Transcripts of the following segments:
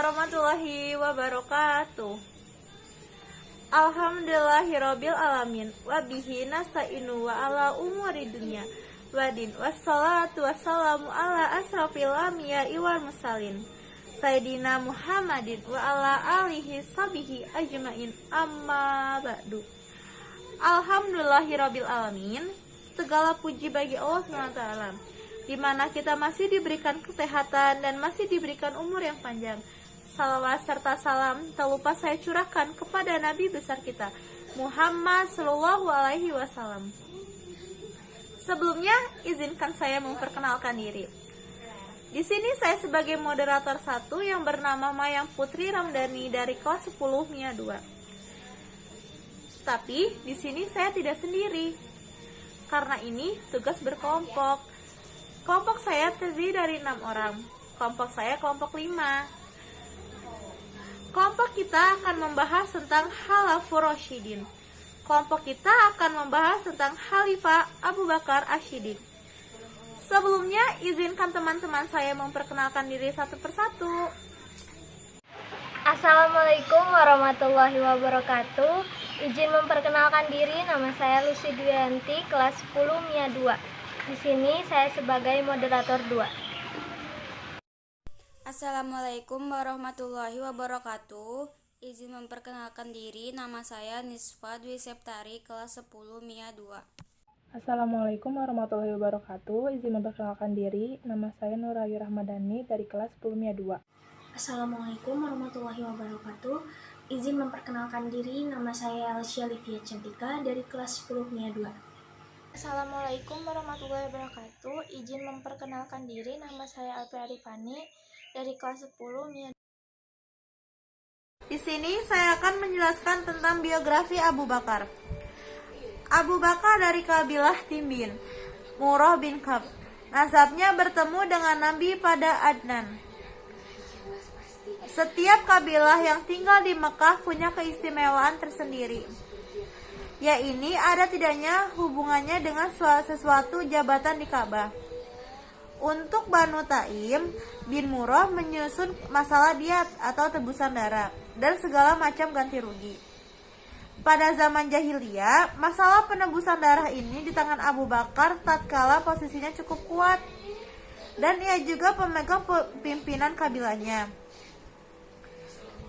warahmatullahi wabarakatuh. Alhamdulillahirabbil alamin wa bihi nasta'inu wa ala umuri dunya wadin wassalatu wassalamu ala asrafil anbiya'i wal mursalin Sayyidina Muhammadin wa ala alihi sahbihi ajmain amma ba'du. Alhamdulillahirabbil alamin. Segala puji bagi Allah SWT, di mana kita masih diberikan kesehatan dan masih diberikan umur yang panjang. Salawat serta salam tak lupa saya curahkan kepada Nabi besar kita, Muhammad Sallallahu Alaihi Wasallam. Sebelumnya, izinkan saya memperkenalkan diri. Di sini saya sebagai moderator 1 yang bernama Mayang Putri Ramdhani dari kelas 10 MIA 2. Tapi di sini saya tidak sendiri. Karena ini tugas berkelompok. Kelompok saya terdiri dari 6 orang. Kelompok saya kelompok 5. Kelompok kita akan membahas tentang Khalafur Rasyidin. Kelompok kita akan membahas tentang Khalifah Abu Bakar Asy-Syiddiq. Sebelumnya, izinkan teman-teman saya memperkenalkan diri satu persatu. Assalamualaikum warahmatullahi wabarakatuh. Izin memperkenalkan diri, nama saya Lucy Dwianti, kelas 10 MIA 2. Di sini saya sebagai moderator 2. Assalamualaikum warahmatullahi wabarakatuh. Izin memperkenalkan diri, nama saya Nisfa Dwi Septari, kelas 10 MIA 2. Assalamualaikum warahmatullahi wabarakatuh. Izin memperkenalkan diri, nama saya Nurayu Rahmadani dari kelas 10 MIA 2. Assalamualaikum warahmatullahi wabarakatuh. Izin memperkenalkan diri, nama saya Alesya Livia Cantika dari kelas 10 MIA 2. Assalamualaikum warahmatullahi wabarakatuh. Izin memperkenalkan diri, nama saya Alfi Arifani dari kelas 10 MIA 2. Di sini saya akan menjelaskan tentang biografi Abu Bakar. Abu Bakar dari kabilah Timbin, Murrah bin Kab. Nasabnya bertemu dengan Nabi pada Adnan. Setiap kabilah yang tinggal di Mekah punya keistimewaan tersendiri. Ya, ini ada tidaknya hubungannya dengan sesuatu jabatan di Ka'bah. Untuk Banu Taim bin Murrah menyusun masalah diat atau tebusan darah dan segala macam ganti rugi. Pada zaman jahiliyah, masalah penebusan darah ini di tangan Abu Bakar tatkala posisinya cukup kuat, dan ia juga pemegang pimpinan kabilahnya.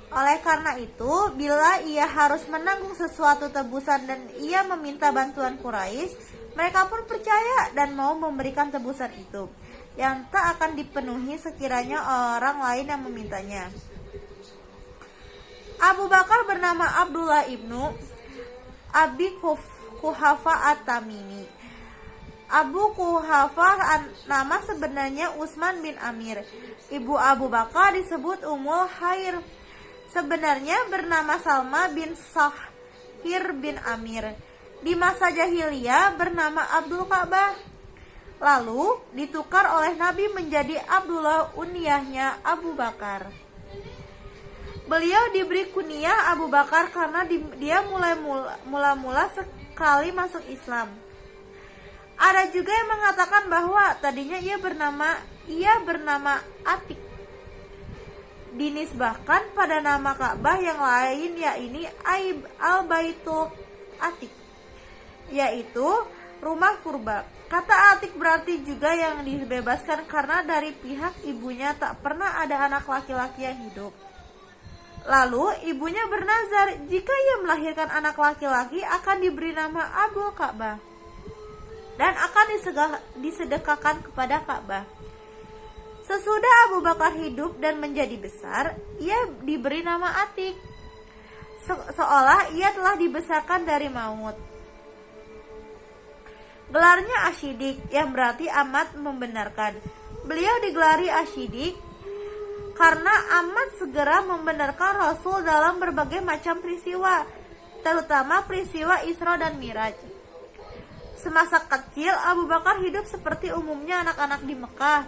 Oleh karena itu, bila ia harus menanggung sesuatu tebusan dan ia meminta bantuan Quraisy, mereka pun percaya dan mau memberikan tebusan itu, yang tak akan dipenuhi sekiranya orang lain yang memintanya. Abu Bakar bernama Abdullah ibnu Abi Quhafa At-Tamimi. Abu Quhafa nama sebenarnya Utsman bin Amir. Ibu Abu Bakar disebut Ummul Khair. Sebenarnya bernama Salma bin Sahir bin Amir. Di masa jahiliyah bernama Abdul Ka'bah. Lalu ditukar oleh Nabi menjadi Abdullah, unyahnya Abu Bakar. Beliau diberi kunyah Abu Bakar karena dia mula-mula sekali masuk Islam. Ada juga yang mengatakan bahwa tadinya ia bernama Atik. Dinisbahkan pada nama Ka'bah yang lain, yakni Al-Baitul Atik, yaitu rumah purba. Kata Atik berarti juga yang dibebaskan karena dari pihak ibunya tak pernah ada anak laki-laki yang hidup. Lalu ibunya bernazar jika ia melahirkan anak laki-laki akan diberi nama Abu Ka'bah dan akan disedekahkan kepada Ka'bah. Sesudah Abu Bakar hidup dan menjadi besar, ia diberi nama Atik, seolah ia telah dibesarkan dari maut. Gelarnya Asy-Syiddiq, yang berarti amat membenarkan. Beliau digelari Asy-Syiddiq karena amat segera membenarkan Rasul dalam berbagai macam peristiwa, terutama peristiwa Isra dan Miraj. Semasa kecil, Abu Bakar hidup seperti umumnya anak-anak di Mekah.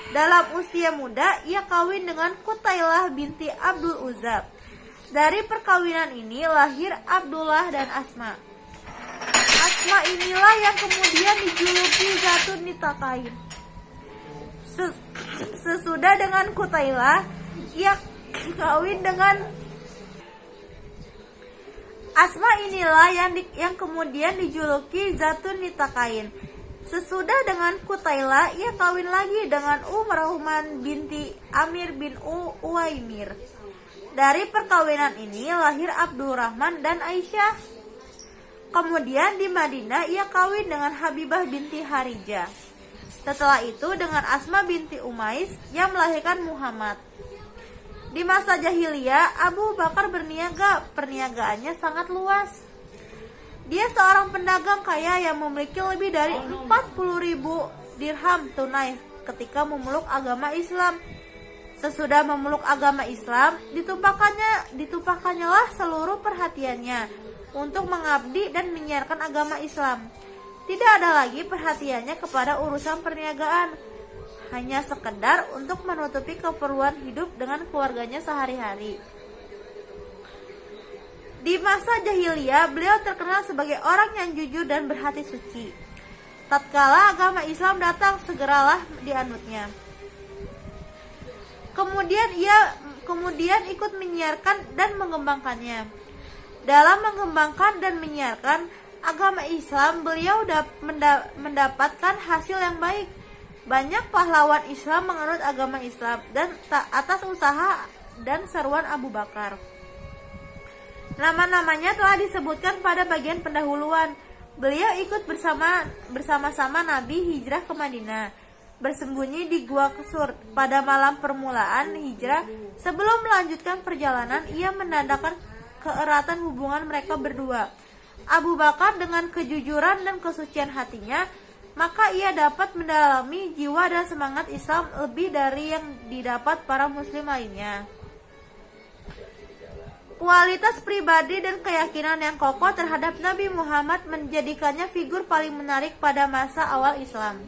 Dalam usia muda, ia kawin dengan Qutailah binti Abdul Uzza. Dari perkawinan ini lahir Abdullah dan Asma. Asma inilah yang kemudian dijuluki Zatun Nitaqain. Sesudah dengan Qutailah, ia kawin dengan Asma. Inilah yang kemudian dijuluki Zatun Nitaqain. Sesudah dengan Kutailah, ia kawin lagi dengan Rahman binti Amir bin Uwaimir. Dari perkawinan ini lahir Abdurrahman dan Aisyah. Kemudian di Madinah ia kawin dengan Habibah binti Harijah. Setelah itu dengan Asma binti Umais yang melahirkan Muhammad. Di masa jahiliyah, Abu Bakar berniaga. Perniagaannya sangat luas. Dia seorang pedagang kaya yang memiliki lebih dari 40.000 dirham tunai ketika memeluk agama Islam. Sesudah memeluk agama Islam, ditumpahkannya seluruh perhatiannya untuk mengabdi dan menyiarkan agama Islam. Tidak ada lagi perhatiannya kepada urusan perniagaan, hanya sekedar untuk menutupi keperluan hidup dengan keluarganya sehari-hari. Di masa jahiliyah, beliau terkenal sebagai orang yang jujur dan berhati suci. Tatkala agama Islam datang, segeralah dianutnya. Kemudian ikut menyiarkan dan mengembangkannya. Dalam mengembangkan dan menyiarkan agama Islam, beliau mendapatkan hasil yang baik. Banyak pahlawan Islam menganut agama Islam dan atas usaha dan seruan Abu Bakar. Nama-namanya telah disebutkan pada bagian pendahuluan. Beliau ikut bersama-sama Nabi hijrah ke Madinah, bersembunyi di Gua Kesur. Pada malam permulaan hijrah, sebelum melanjutkan perjalanan, ia menandakan keeratan hubungan mereka berdua. Abu Bakar dengan kejujuran dan kesucian hatinya, maka ia dapat mendalami jiwa dan semangat Islam lebih dari yang didapat para muslim lainnya. Kualitas pribadi dan keyakinan yang kokoh terhadap Nabi Muhammad menjadikannya figur paling menarik pada masa awal Islam.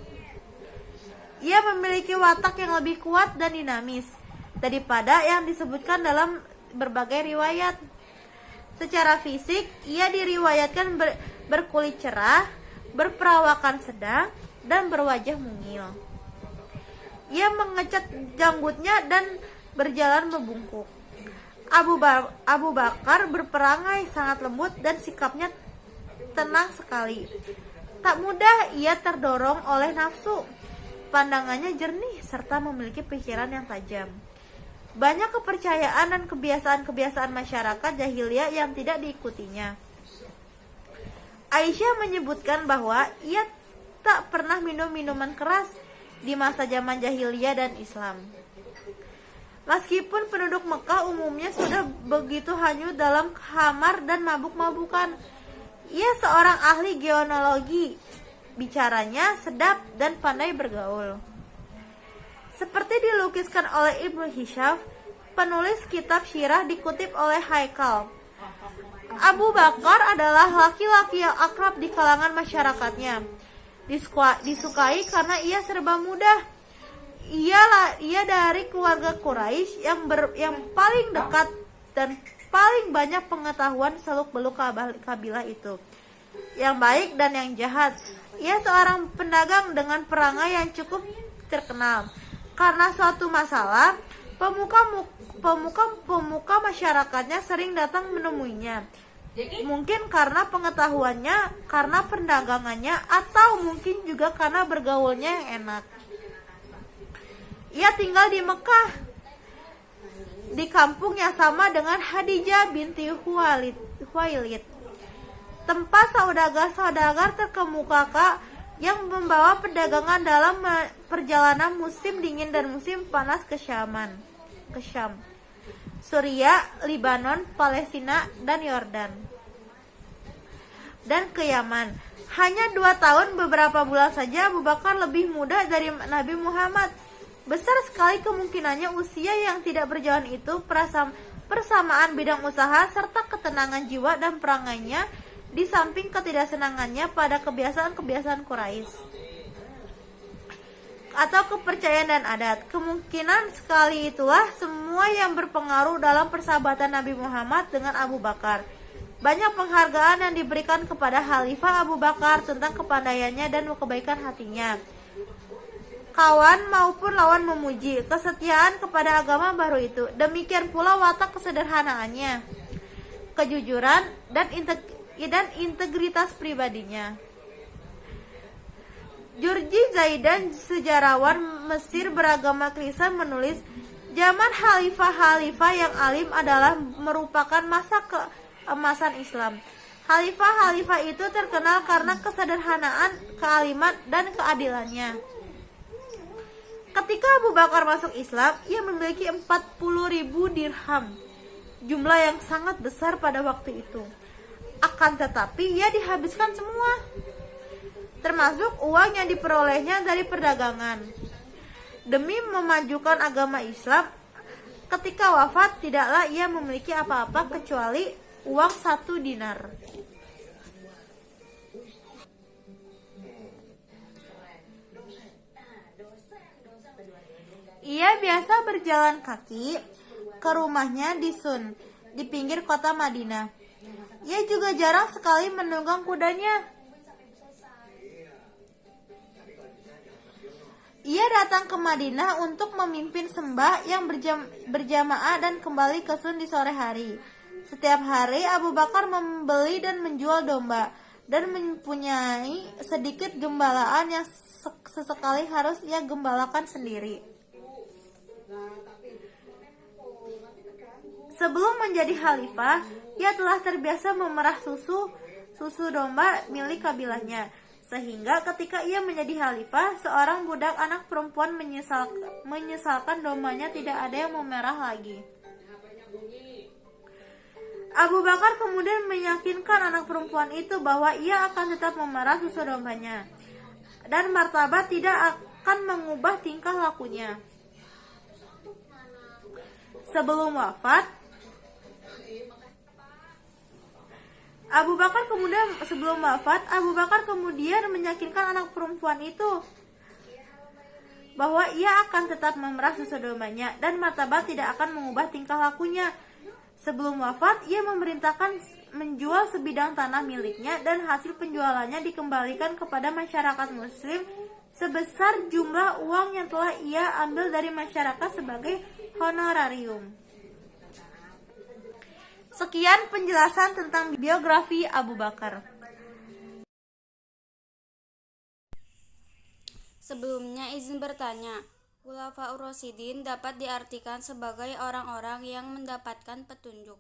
Ia memiliki watak yang lebih kuat dan dinamis daripada yang disebutkan dalam berbagai riwayat. Secara fisik, ia diriwayatkan berkulit cerah, berperawakan sedang, dan berwajah mungil. Ia mengecat janggutnya dan berjalan membungkuk. Abu Bakar berperangai sangat lembut dan sikapnya tenang sekali. Tak mudah ia terdorong oleh nafsu. Pandangannya jernih serta memiliki pikiran yang tajam. Banyak kepercayaan dan kebiasaan-kebiasaan masyarakat jahiliyah yang tidak diikutinya. Aisyah menyebutkan bahwa ia tak pernah minum minuman keras di masa zaman jahiliyah dan Islam. Meskipun penduduk Mekah umumnya sudah begitu hanyut dalam khamar dan mabuk-mabukan, ia seorang ahli genealogi. Bicaranya sedap dan pandai bergaul. Seperti dilukiskan oleh Ibnu Hisham, penulis kitab Syirah, dikutip oleh Haikal. Abu Bakar adalah laki-laki yang akrab di kalangan masyarakatnya. Disukai karena ia serba mudah. Ia dari keluarga Quraisy yang paling dekat dan paling banyak pengetahuan seluk-beluk kabilah itu, yang baik dan yang jahat. Ia seorang pedagang dengan perangai yang cukup terkenal. Karena suatu masalah, pemuka masyarakatnya sering datang menemuinya. Mungkin karena pengetahuannya, karena perdagangannya, atau mungkin juga karena bergaulnya yang enak. Ia tinggal di Mekah, di kampung yang sama dengan Khadijah binti Khuwailid, tempat saudagar-saudagar terkemuka yang membawa perdagangan dalam perjalanan musim dingin dan musim panas ke Syam, Suriah, Libanon, Palestina, dan Yordan, dan ke Yaman. Hanya 2 tahun beberapa bulan saja Abu Bakar lebih muda dari Nabi Muhammad. Besar sekali kemungkinannya usia yang tidak berjalan itu, persamaan bidang usaha, serta ketenangan jiwa dan perangainya, di samping ketidaksenangannya pada kebiasaan-kebiasaan Quraisy atau kepercayaan dan adat. Kemungkinan sekali itulah semua yang berpengaruh dalam persahabatan Nabi Muhammad dengan Abu Bakar. Banyak penghargaan yang diberikan kepada Khalifah Abu Bakar tentang kepandaiannya dan kebaikan hatinya. kawan maupun lawan memuji kesetiaan kepada agama baru itu. Demikian pula watak kesederhanaannya, kejujuran, dan integritas pribadinya. Jurji Zaidan, sejarawan Mesir beragama Kristen, menulis, zaman khalifah-khalifah yang alim adalah merupakan masa keemasan Islam. Khalifah-khalifah itu terkenal karena kesederhanaan, kealiman, dan keadilannya. Ketika Abu Bakar masuk Islam, ia memiliki 40.000 dirham, jumlah yang sangat besar pada waktu itu. Akan tetapi ia dihabiskan semua, termasuk uang yang diperolehnya dari perdagangan. Demi memajukan agama Islam, ketika wafat tidaklah ia memiliki apa-apa kecuali uang 1 dinar. Ia biasa berjalan kaki ke rumahnya di Sun, di pinggir kota Madinah. Ia juga jarang sekali menunggang kudanya. Ia datang ke Madinah untuk memimpin sembah yang berjamaah dan kembali ke Sun di sore hari. Setiap hari Abu Bakar membeli dan menjual domba dan mempunyai sedikit gembalaan yang sesekali harus ia gembalakan sendiri. Sebelum menjadi khalifah, ia telah terbiasa memerah susu domba milik kabilahnya. Sehingga ketika ia menjadi khalifah, seorang budak anak perempuan menyesalkan dombanya tidak ada yang memerah lagi. Abu Bakar kemudian meyakinkan anak perempuan itu bahwa ia akan tetap memerah susu dombanya, dan martabat tidak akan mengubah tingkah lakunya. Sebelum wafat, Abu Bakar kemudian meyakinkan anak perempuan itu bahwa ia akan tetap memerah susu dombanya dan martabat tidak akan mengubah tingkah lakunya. Sebelum wafat, ia memerintahkan menjual sebidang tanah miliknya dan hasil penjualannya dikembalikan kepada masyarakat muslim sebesar jumlah uang yang telah ia ambil dari masyarakat sebagai honorarium. Sekian penjelasan tentang biografi Abu Bakar. Sebelumnya izin bertanya, Khulafaur Rasyidin dapat diartikan sebagai orang-orang yang mendapatkan petunjuk.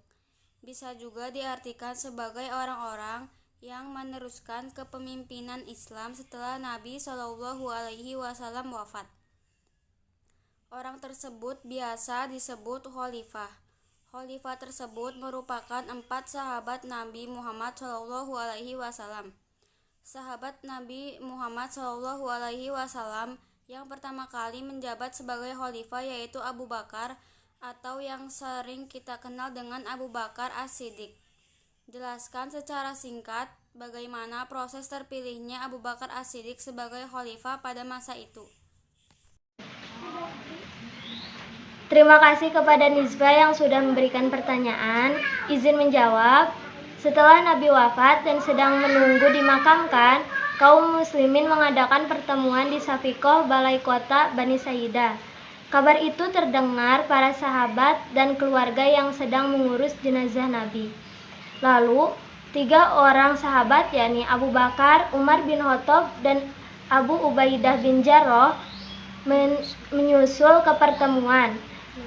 Bisa juga diartikan sebagai orang-orang yang meneruskan kepemimpinan Islam setelah Nabi Shallallahu Alaihi Wasallam wafat. Orang tersebut biasa disebut khalifah. Khalifah tersebut merupakan 4 sahabat Nabi Muhammad SAW. Sahabat Nabi Muhammad SAW yang pertama kali menjabat sebagai khalifah yaitu Abu Bakar, atau yang sering kita kenal dengan Abu Bakar As-Siddiq. Jelaskan secara singkat bagaimana proses terpilihnya Abu Bakar As-Siddiq sebagai khalifah pada masa itu. Terima kasih kepada Nizba yang sudah memberikan pertanyaan. Izin menjawab. Setelah Nabi wafat dan sedang menunggu dimakamkan, kaum muslimin mengadakan pertemuan di Safiqah, balai kota Bani Saidah. Kabar itu terdengar para sahabat dan keluarga yang sedang mengurus jenazah Nabi. Lalu, 3 orang sahabat, yakni Abu Bakar, Umar bin Khattab, dan Abu Ubaidah bin Jarrah, menyusul ke pertemuan.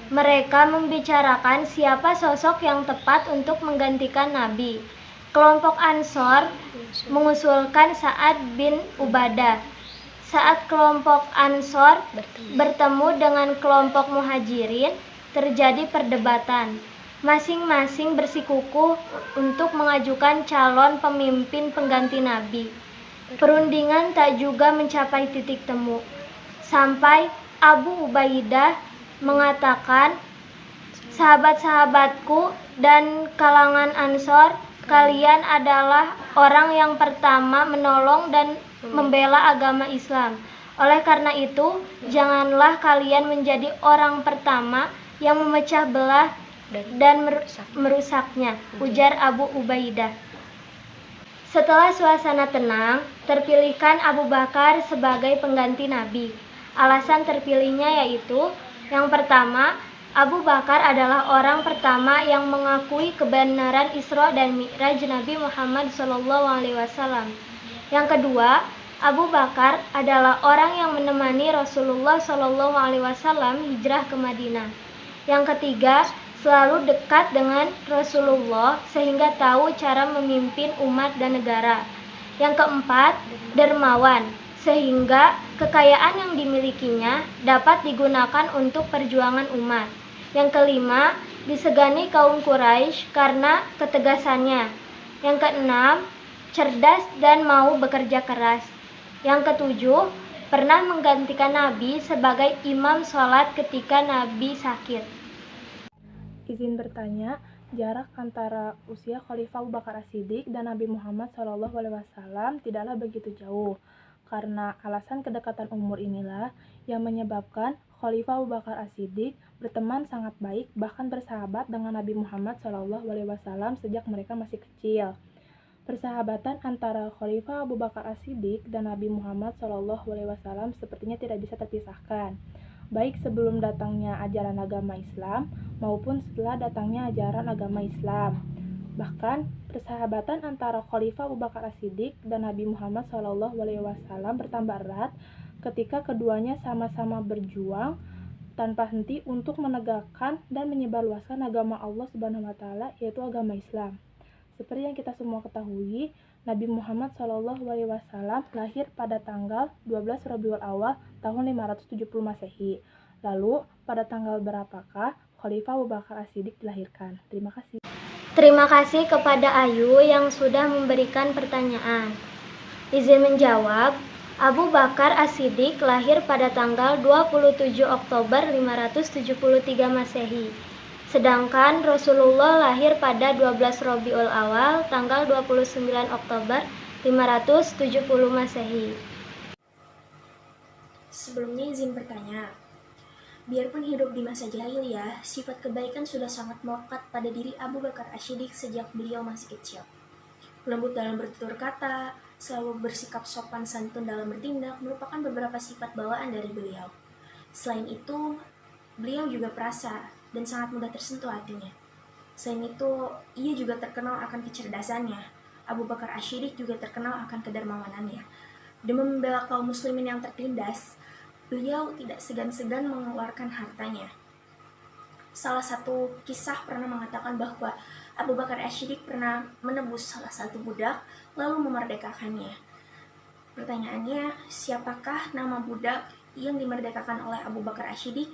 Mereka membicarakan siapa sosok yang tepat untuk menggantikan Nabi. Kelompok Ansor mengusulkan Sa'ad bin Ubadah. Saat kelompok Ansor bertemu dengan kelompok Muhajirin, terjadi perdebatan. Masing-masing bersikukuh untuk mengajukan calon pemimpin pengganti Nabi. Perundingan tak juga mencapai titik temu. Sampai Abu Ubaidah mengatakan, sahabat-sahabatku dan kalangan Ansor, kalian adalah orang yang pertama menolong dan membela agama Islam. Oleh karena itu, janganlah kalian menjadi orang pertama yang memecah belah dan merusaknya, ujar Abu Ubaidah. Setelah suasana tenang, terpilihkan Abu Bakar sebagai pengganti Nabi. Alasan terpilihnya yaitu yang pertama, Abu Bakar adalah orang pertama yang mengakui kebenaran Isra dan Mi'raj Nabi Muhammad SAW. Yang kedua, Abu Bakar adalah orang yang menemani Rasulullah SAW hijrah ke Madinah. Yang ketiga, selalu dekat dengan Rasulullah sehingga tahu cara memimpin umat dan negara. Yang keempat, dermawan, sehingga kekayaan yang dimilikinya dapat digunakan untuk perjuangan umat. Yang kelima, disegani kaum Quraisy karena ketegasannya. Yang keenam, cerdas dan mau bekerja keras. Yang ketujuh, pernah menggantikan Nabi sebagai imam sholat ketika Nabi sakit. Izin bertanya, jarak antara usia Khalifah Abu Bakar As-Siddiq dan Nabi Muhammad SAW tidaklah begitu jauh. Karena alasan kedekatan umur inilah yang menyebabkan Khalifah Abu Bakar As-Siddiq berteman sangat baik, bahkan bersahabat dengan Nabi Muhammad SAW sejak mereka masih kecil. Persahabatan antara Khalifah Abu Bakar As-Siddiq dan Nabi Muhammad SAW sepertinya tidak bisa terpisahkan, baik sebelum datangnya ajaran agama Islam maupun setelah datangnya ajaran agama Islam. Bahkan, persahabatan antara Khalifah Abu Bakar As-Siddiq dan Nabi Muhammad SAW bertambah erat ketika keduanya sama-sama berjuang tanpa henti untuk menegakkan dan menyebarluaskan agama Allah Subhanahu wa Ta'ala, yaitu agama Islam. Seperti yang kita semua ketahui, Nabi Muhammad SAW lahir pada tanggal 12 Rabiul Awal tahun 570 Masehi. Lalu, pada tanggal berapakah Khalifah Abu Bakar As-Siddiq dilahirkan? Terima kasih. Terima kasih kepada Ayu yang sudah memberikan pertanyaan. Izin menjawab, Abu Bakar As-Siddiq lahir pada tanggal 27 Oktober 573 Masehi. Sedangkan Rasulullah lahir pada 12 Rabiul Awal tanggal 29 Oktober 570 Masehi. Sebelumnya izin bertanya, biarpun hidup di masa jahiliyah, sifat kebaikan sudah sangat melekat pada diri Abu Bakar As-Siddiq sejak beliau masih kecil. Lembut dalam bertutur kata, selalu bersikap sopan santun dalam bertindak merupakan beberapa sifat bawaan dari beliau. Selain itu, beliau juga perasa dan sangat mudah tersentuh hatinya. Selain itu, ia juga terkenal akan kecerdasannya. Abu Bakar As-Siddiq juga terkenal akan kedermawanannya. Demi membela kaum muslimin yang tertindas, beliau tidak segan-segan mengeluarkan hartanya. Salah satu kisah pernah mengatakan bahwa Abu Bakar As-Siddiq pernah menebus salah satu budak lalu memerdekakannya. Pertanyaannya, siapakah nama budak yang dimerdekakan oleh Abu Bakar As-Siddiq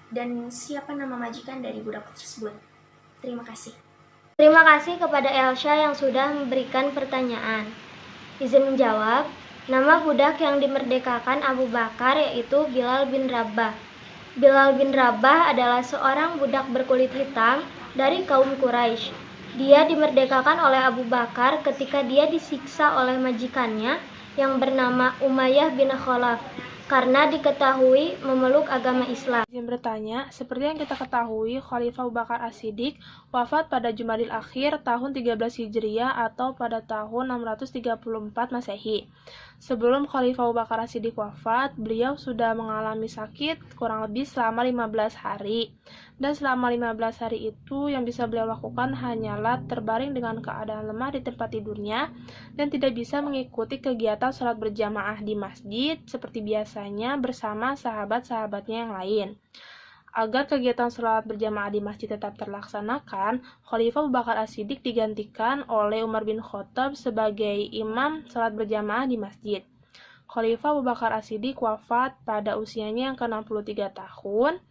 dan siapa nama majikan dari budak tersebut? Terima kasih. Terima kasih kepada Elsa yang sudah memberikan pertanyaan. Izin menjawab, nama budak yang dimerdekakan Abu Bakar yaitu Bilal bin Rabah. Bilal bin Rabah adalah seorang budak berkulit hitam dari kaum Quraisy. Dia dimerdekakan oleh Abu Bakar ketika dia disiksa oleh majikannya yang bernama Umayyah bin Khalaf karena diketahui memeluk agama Islam. Izin bertanya, seperti yang kita ketahui, Khalifah Abu Bakar As-Siddiq wafat pada Jumadil Akhir tahun 13 Hijriah atau pada tahun 634 Masehi. Sebelum Khalifah Abu Bakar As-Siddiq wafat, beliau sudah mengalami sakit kurang lebih selama 15 hari. Dan selama 15 hari itu yang bisa beliau lakukan hanyalah terbaring dengan keadaan lemah di tempat tidurnya dan tidak bisa mengikuti kegiatan sholat berjamaah di masjid seperti biasanya bersama sahabat-sahabatnya yang lain. Agar kegiatan sholat berjamaah di masjid tetap terlaksanakan, Khalifah Abu Bakar As-Siddiq digantikan oleh Umar bin Khattab sebagai imam sholat berjamaah di masjid. Khalifah Abu Bakar As-Siddiq wafat pada usianya yang ke-63 tahun,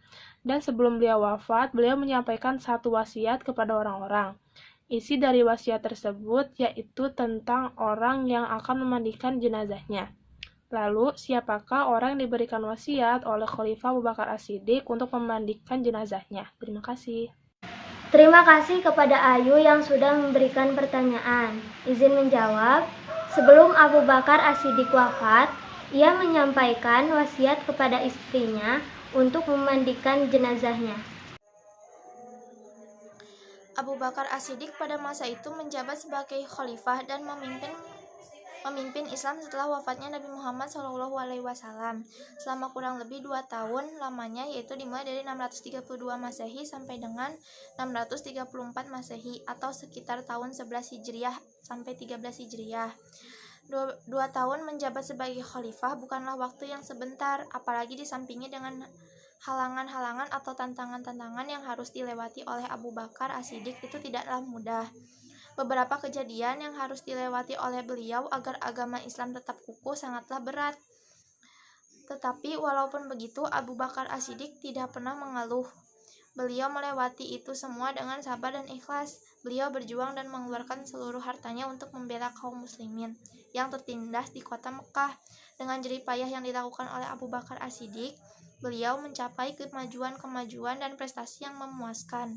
dan sebelum beliau wafat, beliau menyampaikan satu wasiat kepada orang-orang. Isi dari wasiat tersebut yaitu tentang orang yang akan memandikan jenazahnya. Lalu, siapakah orang yang diberikan wasiat oleh Khalifah Abu Bakar As-Siddiq untuk memandikan jenazahnya? Terima kasih. Terima kasih kepada Ayu yang sudah memberikan pertanyaan. Izin menjawab, sebelum Abu Bakar As-Siddiq wafat, ia menyampaikan wasiat kepada istrinya untuk memandikan jenazahnya. Abu Bakar As-Siddiq pada masa itu menjabat sebagai khalifah dan memimpin memimpin Islam setelah wafatnya Nabi Muhammad SAW selama kurang lebih 2 tahun lamanya, yaitu dimulai dari 632 Masehi sampai dengan 634 Masehi atau sekitar tahun 11 Hijriah sampai 13 Hijriah. 2 tahun menjabat sebagai khalifah bukanlah waktu yang sebentar, apalagi disampingi dengan halangan-halangan atau tantangan-tantangan yang harus dilewati oleh Abu Bakar As-Siddiq itu tidaklah mudah. Beberapa kejadian yang harus dilewati oleh beliau agar agama Islam tetap kukuh sangatlah berat. Tetapi walaupun begitu, Abu Bakar As-Siddiq tidak pernah mengeluh. Beliau melewati itu semua dengan sabar dan ikhlas. Beliau berjuang dan mengeluarkan seluruh hartanya untuk membela kaum muslimin yang tertindas di kota Mekah. Dengan jerih payah yang dilakukan oleh Abu Bakar As-Siddiq, beliau mencapai kemajuan-kemajuan dan prestasi yang memuaskan.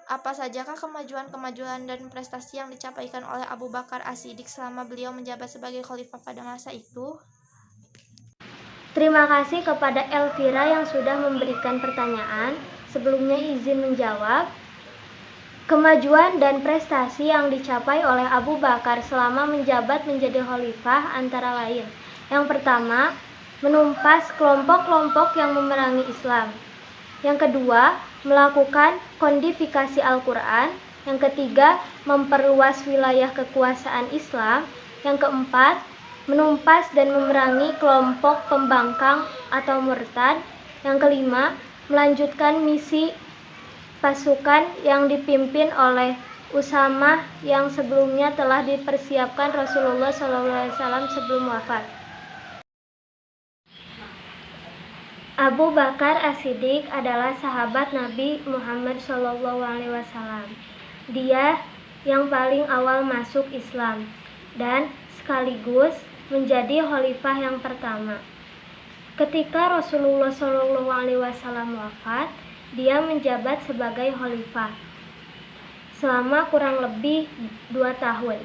Apa sajakah kemajuan-kemajuan dan prestasi yang dicapaikan oleh Abu Bakar As-Siddiq selama beliau menjabat sebagai khalifah pada masa itu? Terima kasih kepada Elvira yang sudah memberikan pertanyaan. Sebelumnya izin menjawab. Kemajuan dan prestasi yang dicapai oleh Abu Bakar selama menjabat menjadi khalifah antara lain: yang pertama, menumpas kelompok-kelompok yang memerangi Islam. Yang kedua, melakukan kodifikasi Al-Quran. Yang ketiga, memperluas wilayah kekuasaan Islam. Yang keempat, menumpas dan memerangi kelompok pembangkang atau murtad. Yang kelima, melanjutkan misi pasukan yang dipimpin oleh Usamah yang sebelumnya telah dipersiapkan Rasulullah SAW sebelum wafat. Abu Bakar As-Siddiq adalah sahabat Nabi Muhammad SAW. Dia yang paling awal masuk Islam dan sekaligus menjadi khalifah yang pertama. Ketika Rasulullah SAW wafat, dia menjabat sebagai khalifah selama kurang lebih 2 tahun,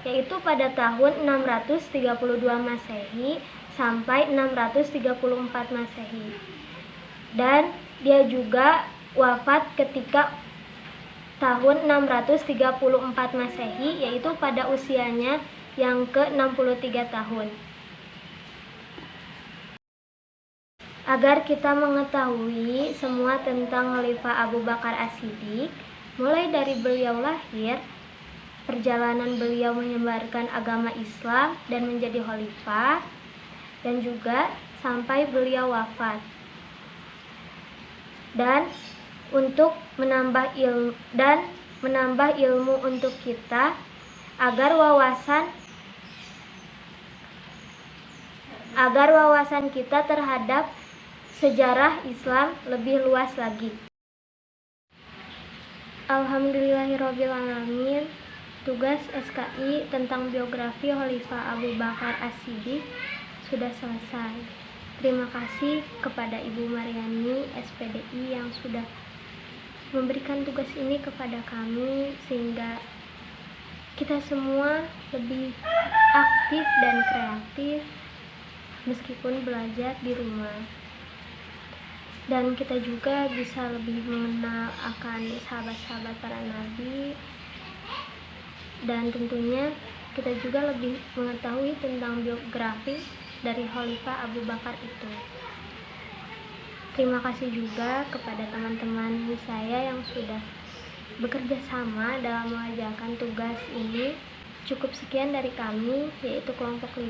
yaitu pada tahun 632 Masehi sampai 634 Masehi. Dan dia juga wafat ketika tahun 634 Masehi, yaitu pada usianya yang ke-63 tahun. Agar kita mengetahui semua tentang Khalifah Abu Bakar As-Siddiq, mulai dari beliau lahir, perjalanan beliau menyebarkan agama Islam dan menjadi khalifah, dan juga sampai beliau wafat. Dan untuk menambah ilmu untuk kita agar wawasan kita terhadap sejarah Islam lebih luas lagi. Alhamdulillahirrabbilalamin. Tugas SKI tentang biografi Khalifah Abu Bakar As-Siddiq sudah selesai. Terima kasih kepada Ibu Mariani SPDI yang sudah memberikan tugas ini kepada kami, sehingga kita semua lebih aktif dan kreatif meskipun belajar di rumah. Dan kita juga bisa lebih mengenal akan sahabat-sahabat para nabi, dan tentunya kita juga lebih mengetahui tentang biografi dari Khalifah Abu Bakar itu. Terima kasih juga kepada teman-teman saya yang sudah bekerja sama dalam mengerjakan tugas ini. Cukup sekian dari kami, yaitu kelompok 5.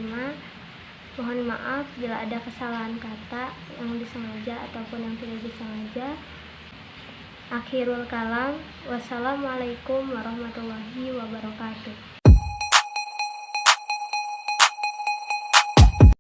Mohon maaf bila ada kesalahan kata yang disengaja ataupun yang tidak disengaja. Akhirul kalam, wassalamualaikum warahmatullahi wabarakatuh.